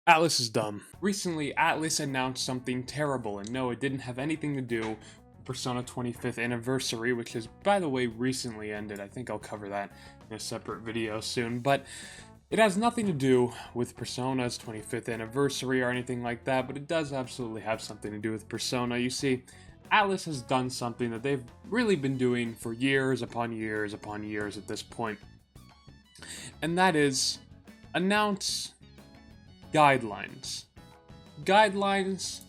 Atlus is dumb. Recently, Atlus announced something terrible, and no, it didn't have anything to do with Persona 25th Anniversary, which has, by the way, recently ended. I think I'll cover that in a separate video soon, but it has nothing to do with Persona's 25th Anniversary or anything like that, but it does absolutely have something to do with Persona. You see, Atlus has done something that they've really been doing for years upon years upon years at this point, and that is announce guidelines. Guidelines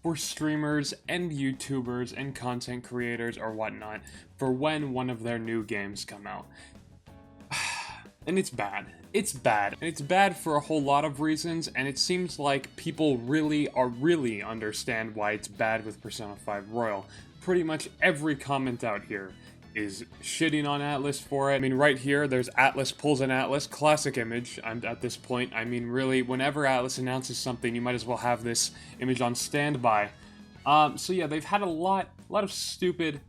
for streamers and YouTubers and content creators or whatnot for when one of their new games come out. And it's bad. It's bad. And it's bad for a whole lot of reasons, and it seems like people really understand why it's bad with Persona 5 Royal. Pretty much every comment out here is shitting on Atlus for it. I mean, right here, there's Atlus pulls an Atlus, classic image. I'm at this point. I mean, really, whenever Atlus announces something, you might as well have this image on standby. So yeah, they've had a lot of stupid,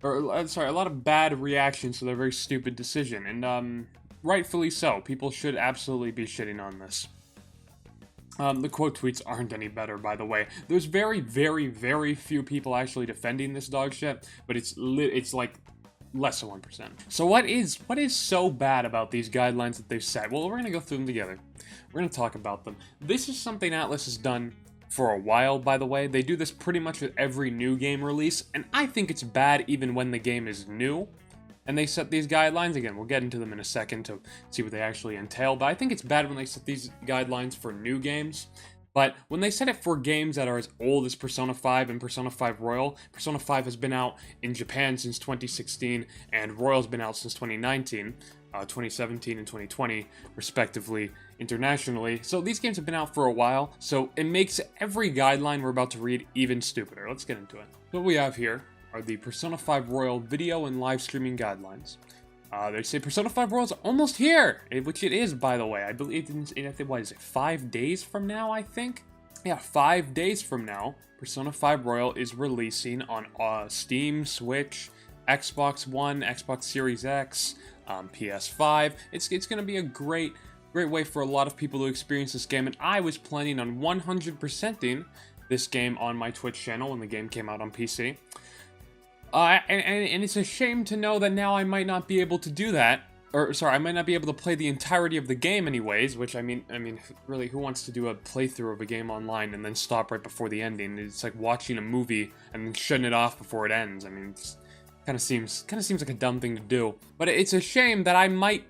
or sorry, a lot of bad reactions to their very stupid decision, and rightfully so. People should absolutely be shitting on this. The quote tweets aren't any better, by the way. There's very, very, very few people actually defending this dog shit, but it's like less than 1%. So what is so bad about these guidelines that they've set? Well, we're gonna go through them together. We're gonna talk about them. This is something Atlus has done for a while, by the way. They do this pretty much with every new game release, and I think it's bad even when the game is new. And they set these guidelines. Again, we'll get into them in a second to see what they actually entail, but I think it's bad when they set these guidelines for new games. But when they set it for games that are as old as Persona 5 and Persona 5 Royal, Persona 5 has been out in Japan since 2016, and Royal's been out since 2019, 2017 and 2020, respectively, internationally. So these games have been out for a while, so it makes every guideline we're about to read even stupider. Let's get into it. What we have here are the Persona 5 Royal video and live streaming guidelines. They say Persona 5 Royal is almost here, which it is, by the way. I believe what is it, 5 days from now, I think? Yeah, 5 days from now, Persona 5 Royal is releasing on Steam, Switch, Xbox One, Xbox Series X, PS5. It's going to be a great way for a lot of people to experience this game, and I was planning on 100%ing this game on my Twitch channel when the game came out on PC. And it's a shame to know that now I might not be able to do that. Or, sorry, I might not be able to play the entirety of the game anyways, which, I mean, really, who wants to do a playthrough of a game online and then stop right before the ending? It's like watching a movie and then shutting it off before it ends. I mean, it kind of seems like a dumb thing to do. But it's a shame that I might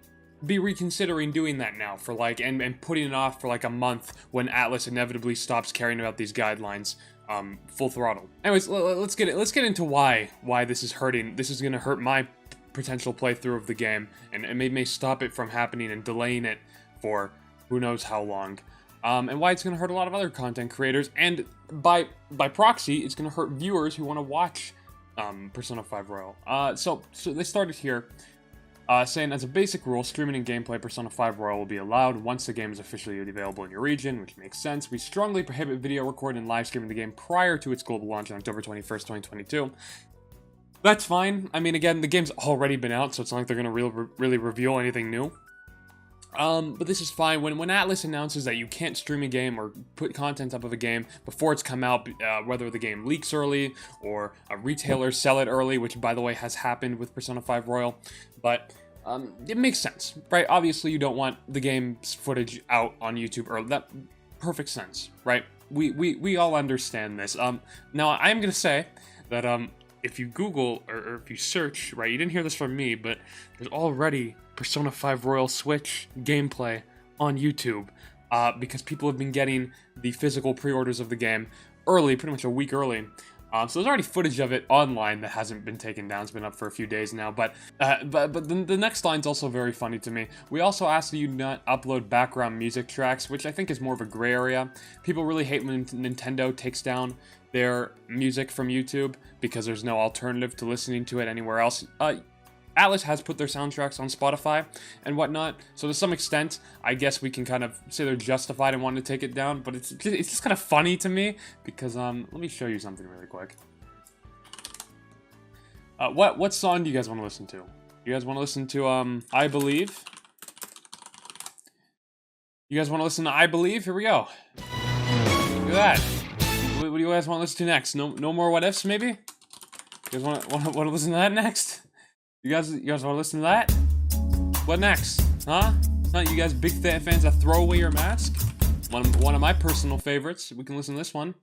be reconsidering doing that now for like, and putting it off for like a month when Atlus inevitably stops caring about these guidelines. Full throttle. Anyways, let's get into why this is hurting. This is gonna hurt my potential playthrough of the game, and it may stop it from happening and delaying it for who knows how long. And why it's gonna hurt a lot of other content creators, and by proxy, it's gonna hurt viewers who want to watch Persona 5 Royal. So they started here. Saying, as a basic rule, streaming and gameplay Persona 5 Royal will be allowed once the game is officially available in your region, which makes sense. We strongly prohibit video recording and live streaming the game prior to its global launch on October 21st, 2022. That's fine. I mean, again, the game's already been out, so it's not like they're going to really reveal anything new. But this is fine. When Atlus announces that you can't stream a game or put content up of a game before it's come out, whether the game leaks early or retailers sell it early, which, by the way, has happened with Persona 5 Royal, but it makes sense, right? Obviously, you don't want the game's footage out on YouTube early. That perfect sense, right? We all understand this. Now, I am going to say that if you Google or if you search, right, you didn't hear this from me, but there's already Persona 5 Royal Switch gameplay on YouTube because people have been getting the physical pre-orders of the game early, pretty much a week early. So there's already footage of it online that hasn't been taken down. It's been up for a few days now, but the next line's also very funny to me. We also ask that you not upload background music tracks, which I think is more of a gray area. People really hate when Nintendo takes down their music from YouTube because there's no alternative to listening to it anywhere else. Atlus has put their soundtracks on Spotify and whatnot, so to some extent, I guess we can kind of say they're justified in wanting to take it down, but it's just kind of funny to me, because, let me show you something really quick. What song do you guys want to listen to? You guys want to listen to, I Believe? You guys want to listen to I Believe? Here we go. Look at that. What do you guys want to listen to next? No more what ifs, maybe? You guys want to listen to that next? You guys want to listen to that? What next? Huh? You guys big fans of Throw Away Your Mask? One of my personal favorites. We can listen to this one.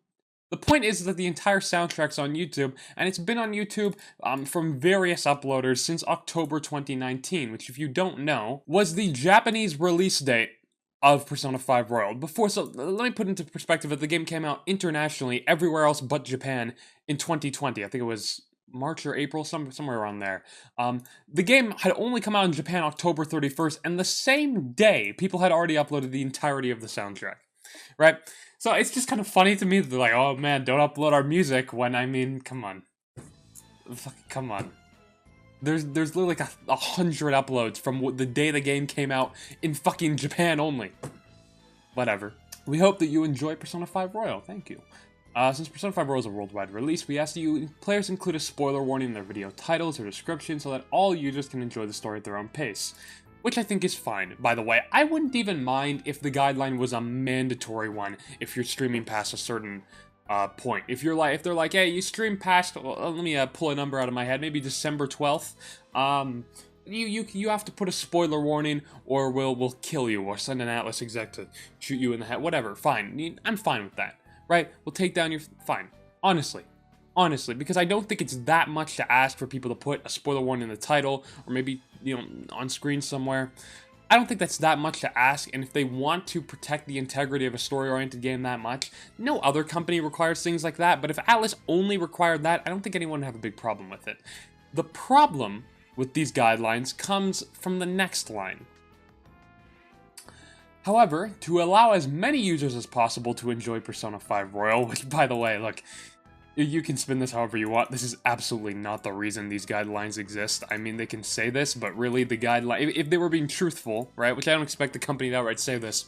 The point is that the entire soundtrack's on YouTube, and it's been on YouTube from various uploaders since October 2019, which, if you don't know, was the Japanese release date of Persona 5 Royal. So let me put into perspective that the game came out internationally, everywhere else but Japan, in 2020. I think it was March or April, somewhere around there. The game had only come out in Japan October 31st, and the same day, people had already uploaded the entirety of the soundtrack, right? So it's just kind of funny to me that they're like, oh man, don't upload our music, when, I mean, come on. Come on. There's literally like 100 uploads from the day the game came out in fucking Japan only. Whatever. We hope that you enjoy Persona 5 Royal. Thank you. Since Persona 5 Royal is a worldwide release, we ask that you players include a spoiler warning in their video titles or description so that all users can enjoy the story at their own pace. Which I think is fine, by the way. I wouldn't even mind if the guideline was a mandatory one if you're streaming past a certain point. If they're like, hey, you stream past, let me pull a number out of my head, maybe December 12th, you have to put a spoiler warning, or we'll kill you, or send an Atlus exec to shoot you in the head, whatever, fine. I'm fine with that, right? We'll take down your, fine. Honestly, because I don't think it's that much to ask for people to put a spoiler warning in the title, or maybe, on screen somewhere. I don't think that's that much to ask, and if they want to protect the integrity of a story-oriented game that much, no other company requires things like that, but if Atlus only required that, I don't think anyone would have a big problem with it. The problem with these guidelines comes from the next line. However, to allow as many users as possible to enjoy Persona 5 Royal, which, by the way, look, you can spin this however you want. This is absolutely not the reason these guidelines exist. I mean, they can say this, but really the guideline, if they were being truthful, right, which I don't expect the company to outright say this,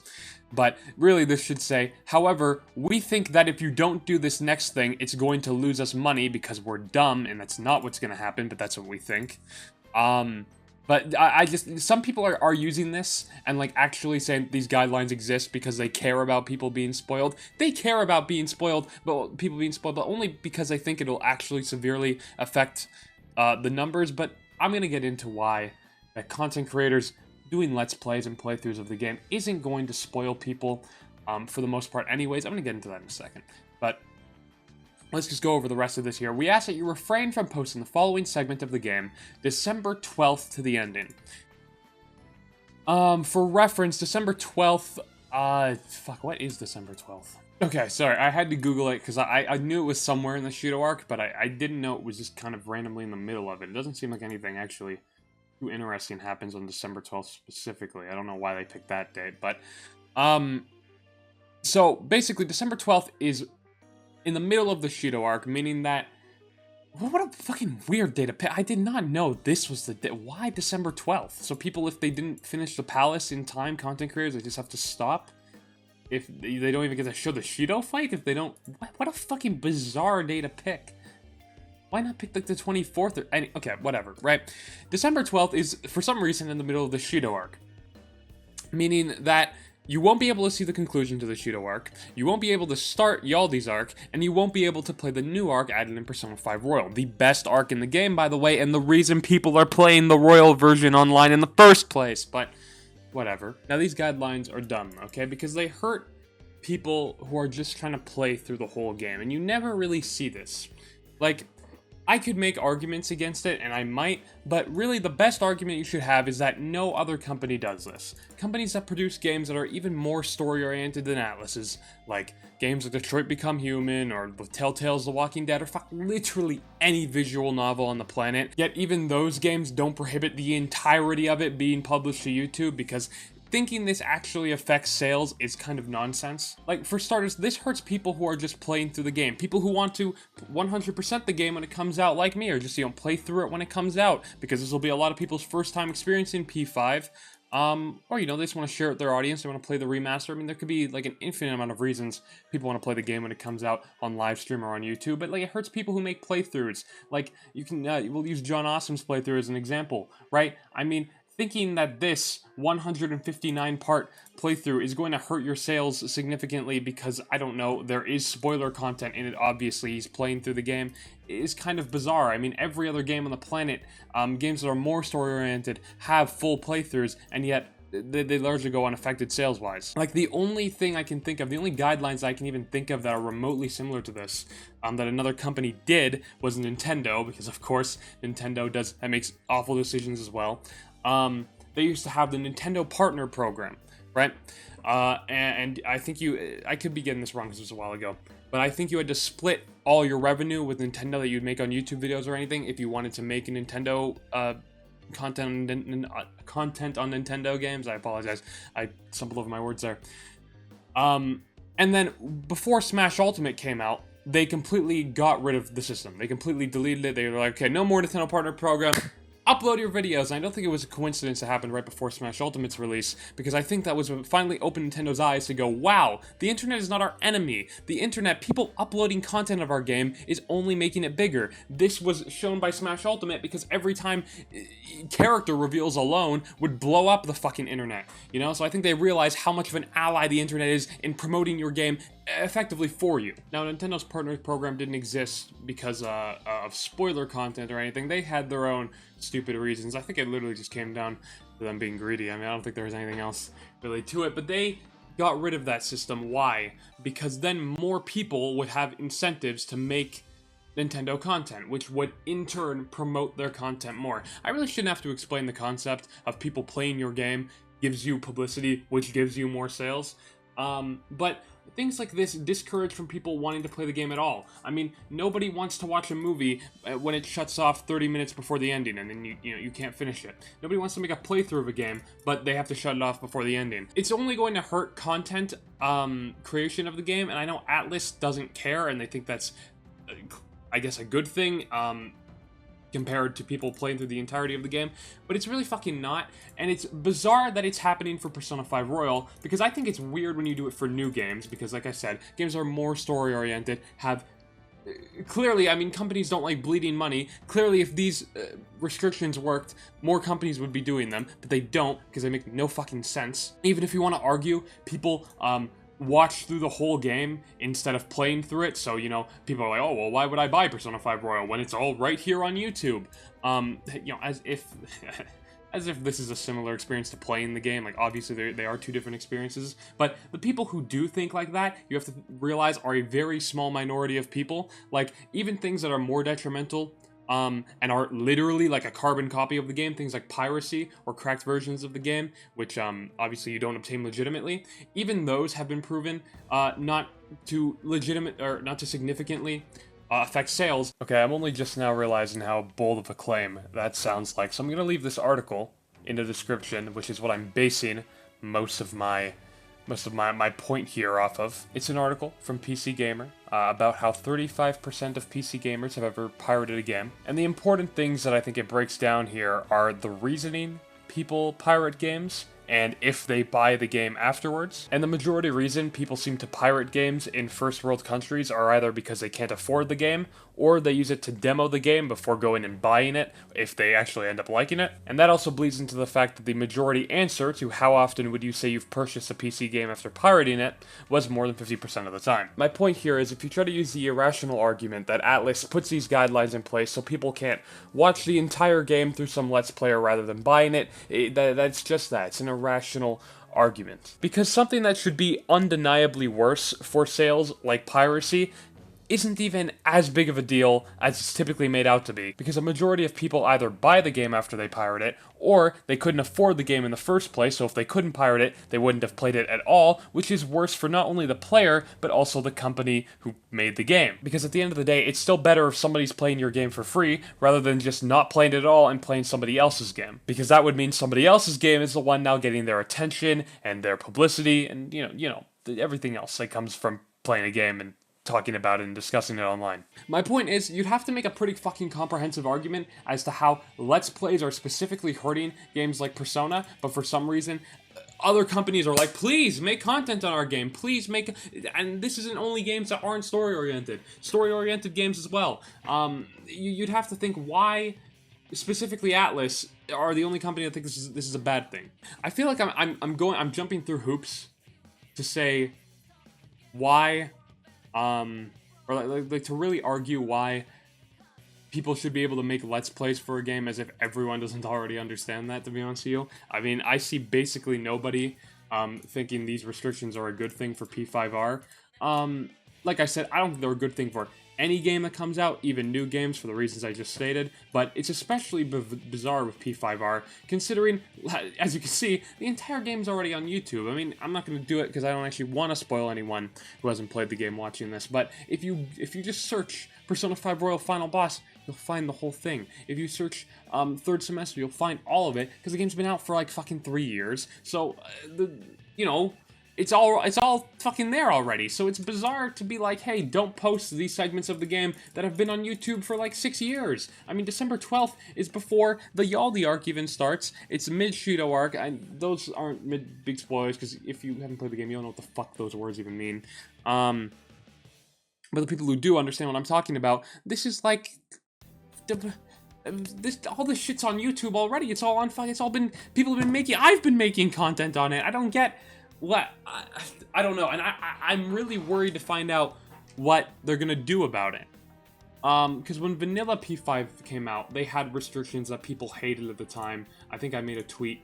but really this should say, however, we think that if you don't do this next thing, it's going to lose us money because we're dumb, and that's not what's going to happen, but that's what we think. But I just, some people are using this and like actually saying these guidelines exist because they care about people being spoiled. They care about being spoiled, but people being spoiled, but only because they think it'll actually severely affect the numbers. But I'm going to get into why content creators doing Let's Plays and playthroughs of the game isn't going to spoil people for the most part anyways. I'm going to get into that in a second. But let's just go over the rest of this here. We ask that you refrain from posting the following segment of the game, December 12th to the ending. For reference, December 12th, what is December 12th? Okay, sorry, I had to Google it because I knew it was somewhere in the Shido arc, but I didn't know it was just kind of randomly in the middle of it. It doesn't seem like anything actually too interesting happens on December 12th specifically. I don't know why they picked that date, but, so basically December 12th is in the middle of the Shido arc, meaning that, what a fucking weird day to pick. I did not know this was the day. Why December 12th? So people, if they didn't finish the palace in time, content creators, they just have to stop? If they don't even get to show the Shido fight? If they don't, what a fucking bizarre day to pick. Why not pick like the 24th or any, okay, whatever, right? December 12th is, for some reason, in the middle of the Shido arc. Meaning that you won't be able to see the conclusion to the Shido arc, you won't be able to start Yaldi's arc, and you won't be able to play the new arc added in Persona 5 Royal. The best arc in the game, by the way, and the reason people are playing the Royal version online in the first place, but whatever. Now, these guidelines are dumb, okay, because they hurt people who are just trying to play through the whole game, and you never really see this. Like, I could make arguments against it, and I might, but really the best argument you should have is that no other company does this. Companies that produce games that are even more story-oriented than Atlus's, like games like Detroit Become Human, or Telltale's The Walking Dead, or fuck literally any visual novel on the planet, yet even those games don't prohibit the entirety of it being published to YouTube, because thinking this actually affects sales is kind of nonsense. Like, for starters, this hurts people who are just playing through the game. People who want to 100% the game when it comes out, like me, or just, play through it when it comes out, because this will be a lot of people's first time experiencing P5, or, they just want to share it with their audience, they want to play the remaster. I mean, there could be, like, an infinite amount of reasons people want to play the game when it comes out on live stream or on YouTube, but, like, it hurts people who make playthroughs. Like, we'll use John Awesome's playthrough as an example, right? I mean, thinking that this 159-part playthrough is going to hurt your sales significantly because, I don't know, there is spoiler content in it, obviously, he's playing through the game, is kind of bizarre. I mean, every other game on the planet, games that are more story-oriented, have full playthroughs, and yet they largely go unaffected sales-wise. Like, the only thing I can think of, the only guidelines I can even think of that are remotely similar to this, that another company did, was Nintendo, because of course, Nintendo makes awful decisions as well. They used to have the Nintendo Partner Program, right? And I think I could be getting this wrong because it was a while ago, but I think you had to split all your revenue with Nintendo that you'd make on YouTube videos or anything if you wanted to make a Nintendo, content on Nintendo games. I apologize. I stumbled over my words there. And then before Smash Ultimate came out, they completely got rid of the system. They completely deleted it. They were like, okay, no more Nintendo Partner Program. Upload your videos. And I don't think it was a coincidence it happened right before Smash Ultimate's release, because I think that was what finally opened Nintendo's eyes to go, wow, the internet is not our enemy. The internet, people uploading content of our game, is only making it bigger. This was shown by Smash Ultimate because every time character reveals alone would blow up the fucking internet, you know? So I think they realized how much of an ally the internet is in promoting your game effectively for you. Now, Nintendo's Partners Program didn't exist because of spoiler content or anything. They had their own stupid reasons. I think it literally just came down to them being greedy. I mean, I don't think there was anything else really to it, but they got rid of that system. Why? Because then more people would have incentives to make Nintendo content, which would in turn promote their content more. I really shouldn't have to explain the concept of people playing your game gives you publicity, which gives you more sales. But things like this discourage from people wanting to play the game at all. I mean, nobody wants to watch a movie when it shuts off 30 minutes before the ending and then you can't finish it. Nobody wants to make a playthrough of a game, but they have to shut it off before the ending. It's only going to hurt content creation of the game, and I know Atlus doesn't care, and they think that's, I guess, a good thing. Compared to people playing through the entirety of the game, but it's really fucking not, and it's bizarre that it's happening for Persona 5 Royal, because I think it's weird when you do it for new games, because like I said, games are more story-oriented, have, clearly, I mean, companies don't like bleeding money. Clearly, if these restrictions worked, more companies would be doing them, but they don't, because they make no fucking sense. Even if you want to argue, people, watch through the whole game instead of playing through it, so, you know, people are like, oh, well, why would I buy Persona 5 Royal when it's all right here on YouTube? You know, as if this is a similar experience to playing the game. Like, obviously, they are two different experiences, but the people who do think like that, you have to realize, are a very small minority of people. Like, even things that are more detrimental and are literally like a carbon copy of the game, things like piracy or cracked versions of the game, which obviously you don't obtain legitimately, even those have been proven not to significantly affect sales. Okay, I'm only just now realizing how bold of a claim that sounds like, so I'm gonna leave this article in the description, which is what I'm basing most of my point here off of. It's an article from PC Gamer about how 35% of PC gamers have ever pirated a game. And the important things that I think it breaks down here are the reasoning people pirate games, and if they buy the game afterwards. And the majority reason people seem to pirate games in first world countries are either because they can't afford the game, or they use it to demo the game before going and buying it if they actually end up liking it. And that also bleeds into the fact that the majority answer to how often would you say you've purchased a PC game after pirating it was more than 50% of the time. My point here is, if you try to use the irrational argument that Atlus puts these guidelines in place so people can't watch the entire game through some Let's Player rather than buying it, that's just that. It's an irrational argument. Because something that should be undeniably worse for sales, like piracy, isn't even as big of a deal as it's typically made out to be, because a majority of people either buy the game after they pirate it, or they couldn't afford the game in the first place, so if they couldn't pirate it, they wouldn't have played it at all, which is worse for not only the player, but also the company who made the game. Because at the end of the day, it's still better if somebody's playing your game for free, rather than just not playing it at all and playing somebody else's game. Because that would mean somebody else's game is the one now getting their attention, and their publicity, and, you know, everything else that comes from playing a game and talking about it and discussing it online. My point is, you'd have to make a pretty fucking comprehensive argument as to how Let's Plays are specifically hurting games like Persona, but for some reason, other companies are like, please make content on our game, please make, and this isn't only games that aren't story-oriented games as well. You'd have to think, why specifically Atlus, are the only company that think this is a bad thing. I feel like I'm jumping through hoops to say why, or like to really argue why people should be able to make Let's Plays for a game, as if everyone doesn't already understand that, to be honest with you. I mean, I see basically nobody thinking these restrictions are a good thing for P5R. Like I said, I don't think they're a good thing for any game that comes out, even new games, for the reasons I just stated, but it's especially bizarre with P5R, considering, as you can see, the entire game's already on YouTube. I mean, I'm not going to do it because I don't actually want to spoil anyone who hasn't played the game watching this, but if you just search Persona 5 Royal Final Boss, you'll find the whole thing. If you search third semester, you'll find all of it, because the game's been out for like fucking 3 years, so, you know, it's all fucking there already, so it's bizarre to be like, hey, don't post these segments of the game that have been on YouTube for like 6 years. I mean, December 12th is before the Yaldi arc even starts. It's mid-Shido arc, and those aren't big spoilers, because if you haven't played the game, you don't know what the fuck those words even mean. But the people who do understand what I'm talking about, this is like... all this shit's on YouTube already. It's all on fire. It's all been... People have been making... I've been making content on it. I don't get... What? I don't know, and I'm really worried to find out what they're gonna do about it. Because when Vanilla P5 came out, they had restrictions that people hated at the time. I think I made a tweet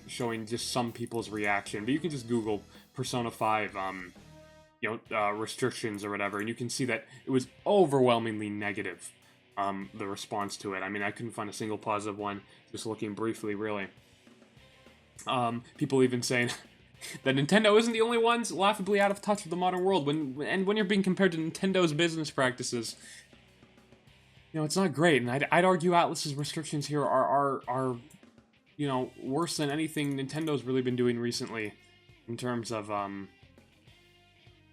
showing just some people's reaction, but you can just Google Persona 5, restrictions or whatever, and you can see that it was overwhelmingly negative, the response to it. I mean, I couldn't find a single positive one, just looking briefly, really. People even saying... that Nintendo isn't the only ones laughably out of touch with the modern world, when you're being compared to Nintendo's business practices, you know, it's not great. And I'd argue Atlus's restrictions here are you know, worse than anything Nintendo's really been doing recently in terms of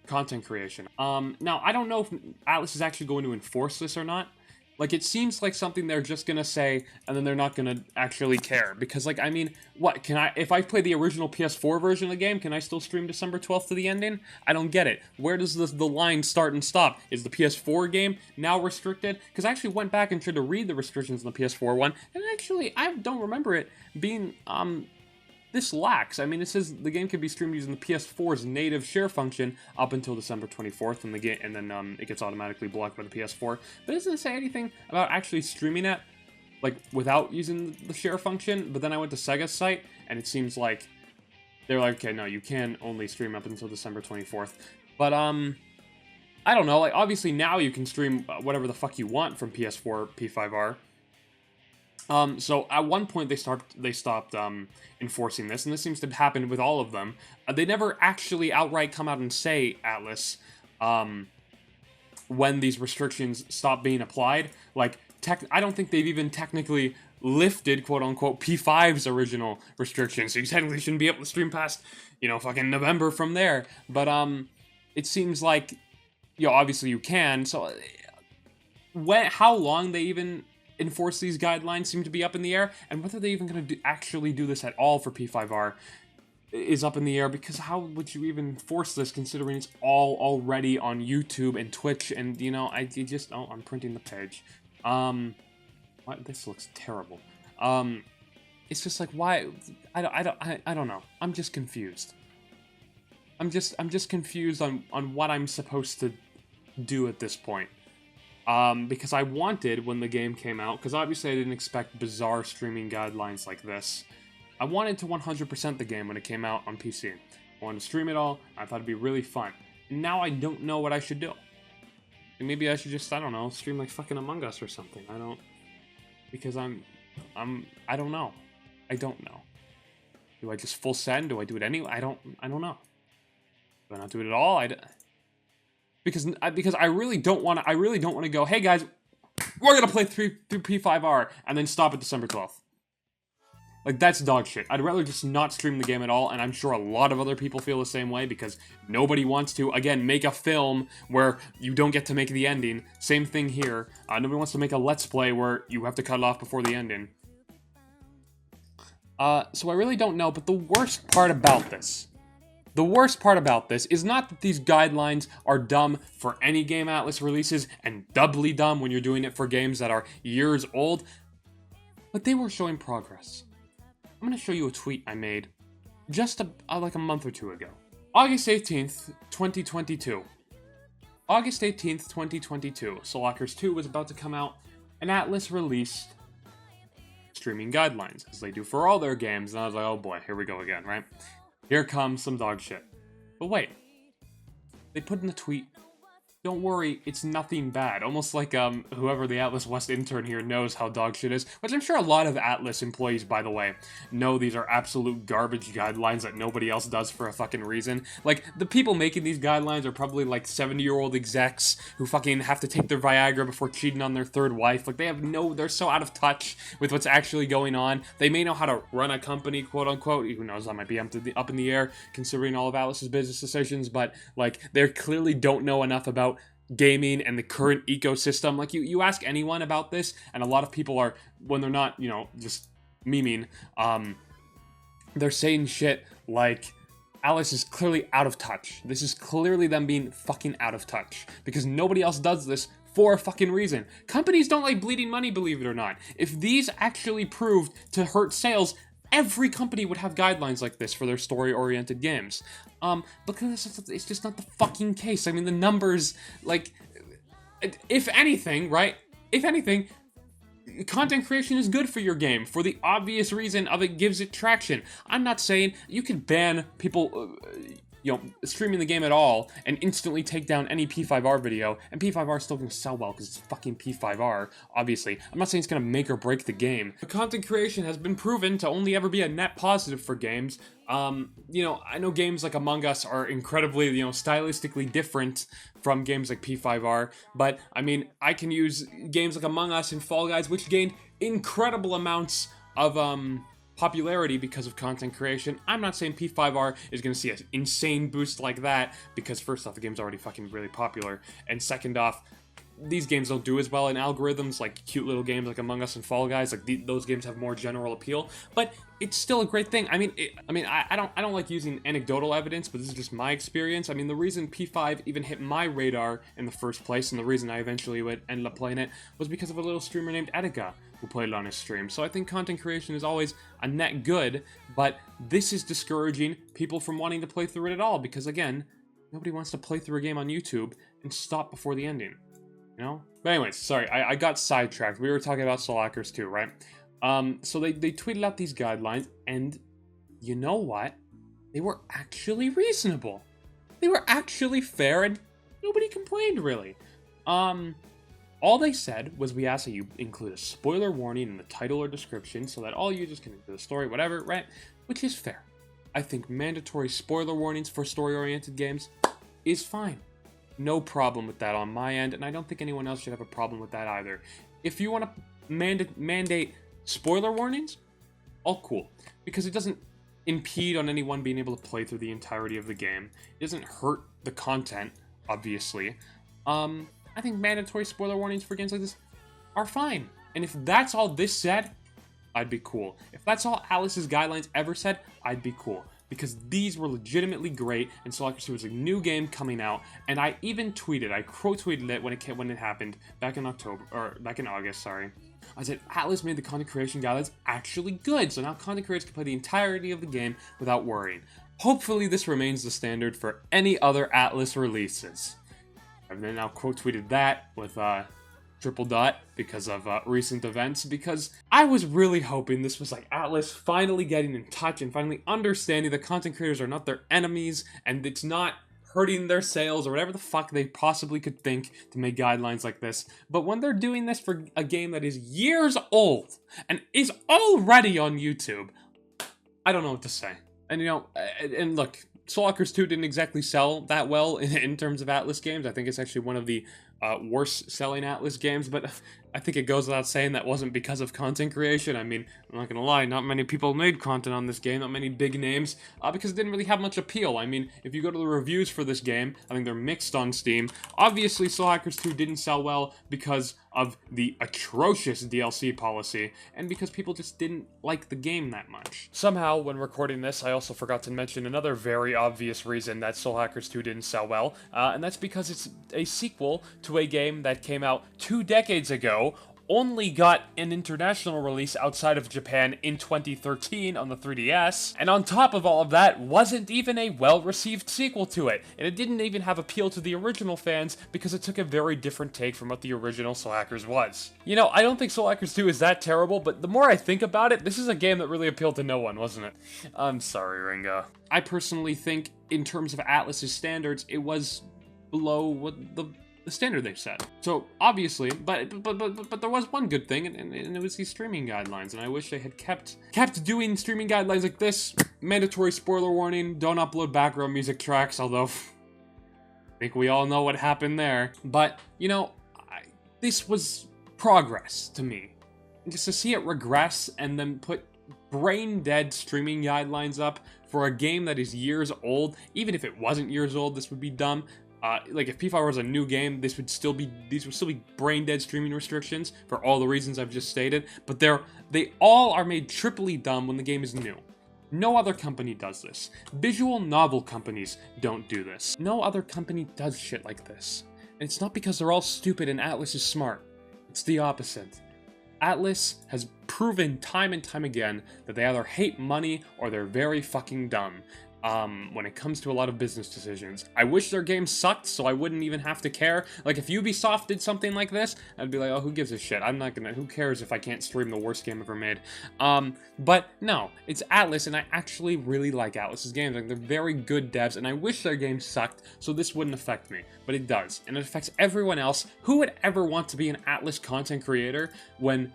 content creation. Now I don't know if Atlus is actually going to enforce this or not. Like, it seems like something they're just gonna say, and then they're not gonna actually care. Because, like, I mean, what, if I play the original PS4 version of the game, can I still stream December 12th to the ending? I don't get it. Where does the line start and stop? Is the PS4 game now restricted? Because I actually went back and tried to read the restrictions on the PS4 one, and actually, I don't remember it being, this lax. I mean, it says the game can be streamed using the PS4's native share function up until December 24th, and then it gets automatically blocked by the PS4. But it doesn't say anything about actually streaming it, like, without using the share function. But then I went to Sega's site, and it seems like they're like, okay, no, you can only stream up until December 24th. But, I don't know, like, obviously now you can stream whatever the fuck you want from PS4 P5R. So at one point they stopped enforcing this, and this seems to happen with all of them. They never actually outright come out and say, Atlus, when these restrictions stop being applied. Like, I don't think they've even technically lifted, quote-unquote, P5's original restrictions, so you technically shouldn't be able to stream past, you know, fucking November from there. But, it seems like, you know, obviously you can, so... how long they even... enforce these guidelines seem to be up in the air, and whether they're even going to actually do this at all for P5R is up in the air, because how would you even force this considering it's all already on YouTube and Twitch, and, you know, I'm printing the page. This looks terrible. It's just like, why, I don't know. I'm just confused. I'm just confused on what I'm supposed to do at this point. Because I wanted, when the game came out, because obviously I didn't expect bizarre streaming guidelines like this, I wanted to 100% the game when it came out on PC. I wanted to stream it all, I thought it'd be really fun. And now I don't know what I should do. And maybe I should just, I don't know, stream like fucking Among Us or something. Because I don't know. I don't know. Do I just full send? Do I do it anyway? I don't know. Do I not do it at all? Because I really don't want to go, hey guys, we're gonna play through P5R and then stop at December 12th. Like, that's dog shit. I'd rather just not stream the game at all, and I'm sure a lot of other people feel the same way, because nobody wants to, again, make a film where you don't get to make the ending. Same thing here. Nobody wants to make a Let's Play where you have to cut it off before the ending. So I really don't know, but the worst part about this is not that these guidelines are dumb for any game Atlus releases, and doubly dumb when you're doing it for games that are years old. but they were showing progress. I'm going to show you a tweet I made just like a month or two ago. August 18th, 2022. August 18th, 2022. Solakers 2 was about to come out, and Atlus released streaming guidelines, as they do for all their games, and I was like, oh boy, here we go again, right? Here comes some dog shit. But wait. They put in the tweet, don't worry, it's nothing bad. Almost like whoever the Atlus West intern here knows how dog shit is, which I'm sure a lot of Atlus employees, by the way, know these are absolute garbage guidelines that nobody else does for a fucking reason. Like, the people making these guidelines are probably like 70-year-old execs who fucking have to take their Viagra before cheating on their third wife. Like, they're so out of touch with what's actually going on. They may know how to run a company, quote unquote. Who knows, that might be up in the air considering all of Atlus's business decisions, but like, they clearly don't know enough about gaming and the current ecosystem. Like, you ask anyone about this, and a lot of people are, when they're not, you know, just memeing, they're saying shit like, Atlus is clearly out of touch. This is clearly them being fucking out of touch, because nobody else does this for a fucking reason. Companies don't like bleeding money, believe it or not. If these actually proved to hurt sales, every company would have guidelines like this for their story-oriented games. Because it's just not the fucking case. I mean, the numbers, like, if anything, right? If anything, content creation is good for your game for the obvious reason of it gives it traction. I'm not saying you can ban people, you know, streaming the game at all and instantly take down any P5R video, and P5R is still going to sell well because it's fucking P5R, obviously. I'm not saying it's going to make or break the game. But content creation has been proven to only ever be a net positive for games. You know, I know games like Among Us are incredibly, you know, stylistically different from games like P5R, but, I mean, I can use games like Among Us and Fall Guys, which gained incredible amounts of, popularity because of content creation. I'm not saying P5R is going to see an insane boost like that, because first off, the game's already fucking really popular, and second off, these games don't do as well in algorithms, like cute little games like Among Us and Fall Guys. Like, those games have more general appeal, but it's still a great thing. I mean, I don't like using anecdotal evidence, but this is just my experience. I mean, the reason P5 even hit my radar in the first place, and the reason I eventually would end up playing it, was because of a little streamer named Etika who played it on his stream. So I think content creation is always a net good, but this is discouraging people from wanting to play through it at all, because again, nobody wants to play through a game on YouTube and stop before the ending. You know? But anyways, sorry, I got sidetracked. We were talking about Solakers 2, right? So they tweeted out these guidelines, and you know what? They were actually reasonable. They were actually fair, and nobody complained, really. All they said was, we ask that you include a spoiler warning in the title or description so that all users can enjoy the story, whatever, right? Which is fair. I think mandatory spoiler warnings for story-oriented games is fine. No problem with that on my end, and I don't think anyone else should have a problem with that either. If you want to mandate spoiler warnings, all cool, because it doesn't impede on anyone being able to play through the entirety of the game. It doesn't hurt the content, obviously. I think mandatory spoiler warnings for games like this are fine. And if that's all this said, I'd be cool. If that's all Atlus's guidelines ever said, I'd be cool. Because these were legitimately great, and Solakers 2 was a new game coming out, and I even tweeted, I quote-tweeted it when it happened, back in August, sorry. I said, Atlus made the content creation guidelines actually good, so now content creators can play the entirety of the game without worrying. Hopefully this remains the standard for any other Atlus releases. I've then now quote-tweeted that with, triple dot because of recent events, because I was really hoping this was like Atlus finally getting in touch and finally understanding that content creators are not their enemies and it's not hurting their sales or whatever the fuck they possibly could think to make guidelines like this. But when they're doing this for a game that is years old and is already on YouTube, I don't know what to say. And you know, and look, Solakers 2 didn't exactly sell that well in terms of Atlus games. I think it's actually one of the worst selling Atlus games, but I think it goes without saying that wasn't because of content creation. I mean, I'm not gonna lie, not many people made content on this game, not many big names, because it didn't really have much appeal. I mean, if you go to the reviews for this game, I think they're mixed on Steam. Obviously, Solakers 2 didn't sell well because of the atrocious DLC policy, and because people just didn't like the game that much. Somehow, when recording this, I also forgot to mention another very obvious reason that Solakers 2 didn't sell well, and that's because it's a sequel to a game that came out 2 decades ago, only got an international release outside of Japan in 2013 on the 3DS, and on top of all of that, wasn't even a well-received sequel to it, and it didn't even have appeal to the original fans because it took a very different take from what the original Soul Hackers was. You know, I don't think Soul Hackers 2 is that terrible, but the more I think about it, this is a game that really appealed to no one, wasn't it? I'm sorry, Ringo. I personally think, in terms of Atlus's standards, it was below what the standard they've set. So obviously, but there was one good thing, and it was these streaming guidelines, and I wish they had kept doing streaming guidelines like this. Mandatory spoiler warning, don't upload background music tracks, although I think we all know what happened there. But, you know, this was progress to me. Just to see it regress and then put brain-dead streaming guidelines up for a game that is years old. Even if it wasn't years old, this would be dumb. Like, if P5 was a new game, these would still be brain-dead streaming restrictions for all the reasons I've just stated, but they all are made triply dumb when the game is new. No other company does this. Visual novel companies don't do this. No other company does shit like this. And it's not because they're all stupid and Atlus is smart. It's the opposite. Atlus has proven time and time again that they either hate money or they're very fucking dumb. When it comes to a lot of business decisions. I wish their game sucked so I wouldn't even have to care. Like, if Ubisoft did something like this, I'd be like, oh, who gives a shit? Who cares if I can't stream the worst game ever made? But no, it's Atlus, and I actually really like Atlus's games. Like, they're very good devs, and I wish their game sucked so this wouldn't affect me. But it does, and it affects everyone else. Who would ever want to be an Atlus content creator when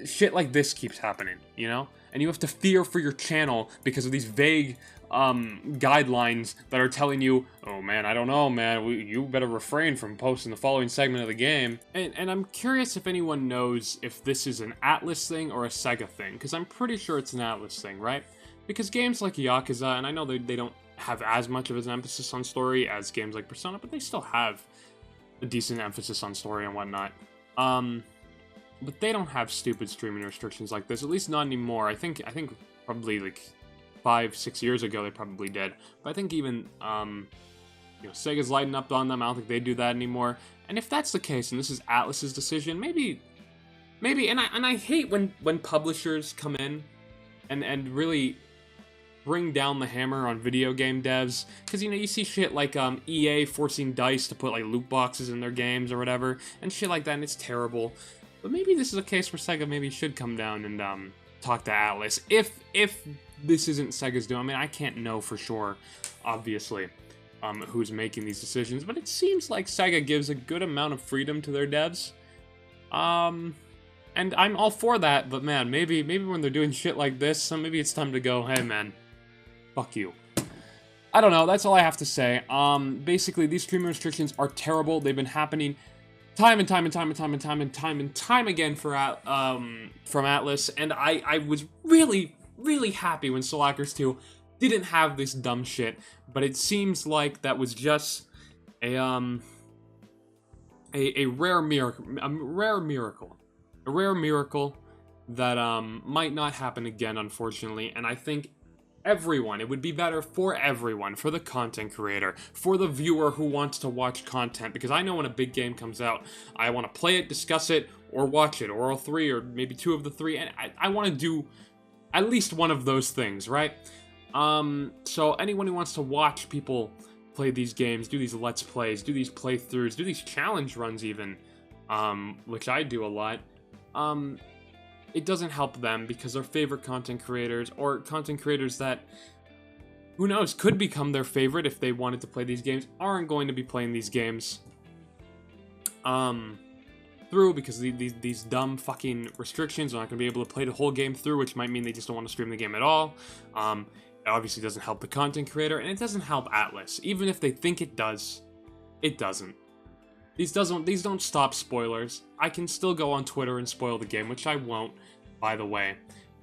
shit like this keeps happening, you know? And you have to fear for your channel because of these vague guidelines that are telling you, oh man, I don't know, man, you better refrain from posting the following segment of the game. And I'm curious if anyone knows if this is an Atlus thing or a Sega thing, because I'm pretty sure it's an Atlus thing, right? Because games like Yakuza, and I know they don't have as much of an emphasis on story as games like Persona, but they still have a decent emphasis on story and whatnot. But they don't have stupid streaming restrictions like this, at least not anymore. I think probably like 5-6 years ago they probably did. But I think even, you know, Sega's lighting up on them. I don't think they do that anymore. And if that's the case, and this is Atlus's decision, maybe, and I hate when publishers come in and really bring down the hammer on video game devs, because, you know, you see shit like EA forcing DICE to put like loot boxes in their games or whatever, and shit like that, and it's terrible. But maybe this is a case where Sega maybe should come down and talk to Atlus. If this isn't Sega's doing, I mean, I can't know for sure, obviously, who's making these decisions, but it seems like Sega gives a good amount of freedom to their devs. And I'm all for that, but man, maybe when they're doing shit like this, maybe it's time to go, hey man, fuck you. I don't know, that's all I have to say. Basically, these streaming restrictions are terrible. They've been happening time and time again from Atlus, and I was really happy when Soul Hackers 2 didn't have this dumb shit, but it seems like that was just a rare miracle that might not happen again, unfortunately. And I think it would be better for everyone, for the content creator, for the viewer who wants to watch content, because I know when a big game comes out, I want to play it, discuss it, or watch it, or all three, or maybe two of the three, and I want to do at least one of those things, right? So anyone who wants to watch people play these games, do these Let's Plays, do these playthroughs, do these challenge runs even, which I do a lot, it doesn't help them because their favorite content creators, or content creators that, who knows, could become their favorite if they wanted to play these games, aren't going to be playing these games through because these dumb fucking restrictions are not going to be able to play the whole game through, which might mean they just don't want to stream the game at all. It obviously doesn't help the content creator, and it doesn't help Atlus. Even if they think it does, it doesn't. These don't stop spoilers. I can still go on Twitter and spoil the game, which I won't, by the way.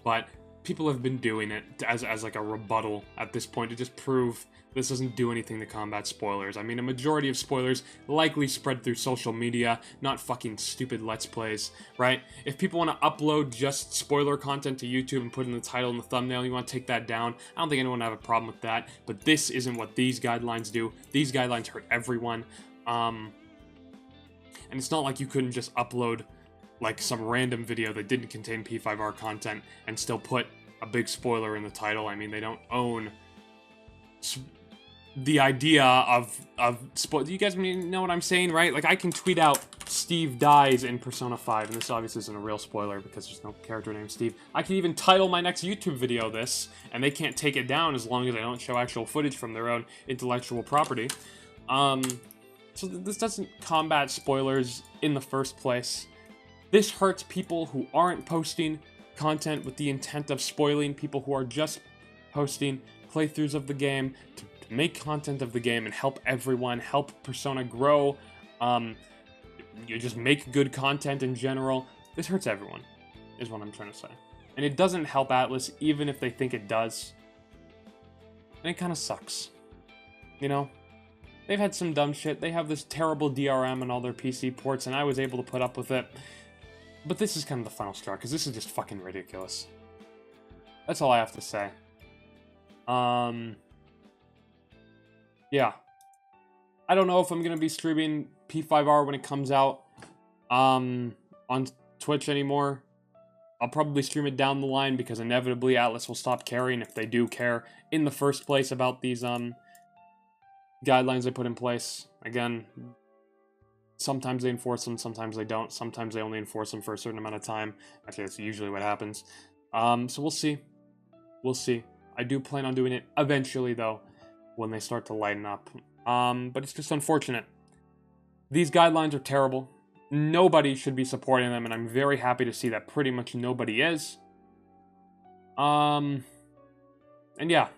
But people have been doing it as like a rebuttal at this point to just prove this doesn't do anything to combat spoilers. I mean, a majority of spoilers likely spread through social media, not fucking stupid Let's Plays, right? If people want to upload just spoiler content to YouTube and put in the title and the thumbnail, you want to take that down, I don't think anyone would have a problem with that. But this isn't what these guidelines do. These guidelines hurt everyone. And it's not like you couldn't just upload like some random video that didn't contain P5R content and still put a big spoiler in the title. I mean, they don't own the idea of spoil. Do you guys know what I'm saying, right? Like, I can tweet out Steve dies in Persona 5, and this obviously isn't a real spoiler because there's no character named Steve. I can even title my next YouTube video this, and they can't take it down as long as I don't show actual footage from their own intellectual property. So this doesn't combat spoilers in the first place. This hurts people who aren't posting content with the intent of spoiling, people who are just posting playthroughs of the game to make content of the game and help everyone, help Persona grow. You just make good content in general. This hurts everyone, is what I'm trying to say. And it doesn't help Atlus, even if they think it does. And it kind of sucks. You know? They've had some dumb shit. They have this terrible DRM on all their PC ports, and I was able to put up with it. But this is kind of the final straw, because this is just fucking ridiculous. That's all I have to say. Yeah. I don't know if I'm going to be streaming P5R when it comes out on Twitch anymore. I'll probably stream it down the line because inevitably Atlus will stop caring, if they do care in the first place, about these guidelines they put in place. Again, sometimes they enforce them, sometimes they don't. Sometimes they only enforce them for a certain amount of time. Actually, that's usually what happens. So we'll see. We'll see. I do plan on doing it eventually, though, when they start to lighten up. But it's just unfortunate. These guidelines are terrible. Nobody should be supporting them, and I'm very happy to see that pretty much nobody is. And yeah.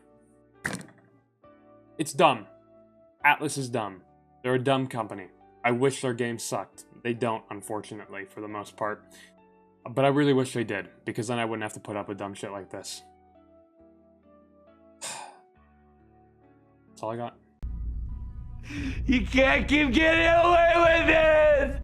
It's dumb. Atlus is dumb. They're a dumb company. I wish their games sucked. They don't, unfortunately, for the most part. But I really wish they did, because then I wouldn't have to put up with dumb shit like this. That's all I got. You can't keep getting away with it!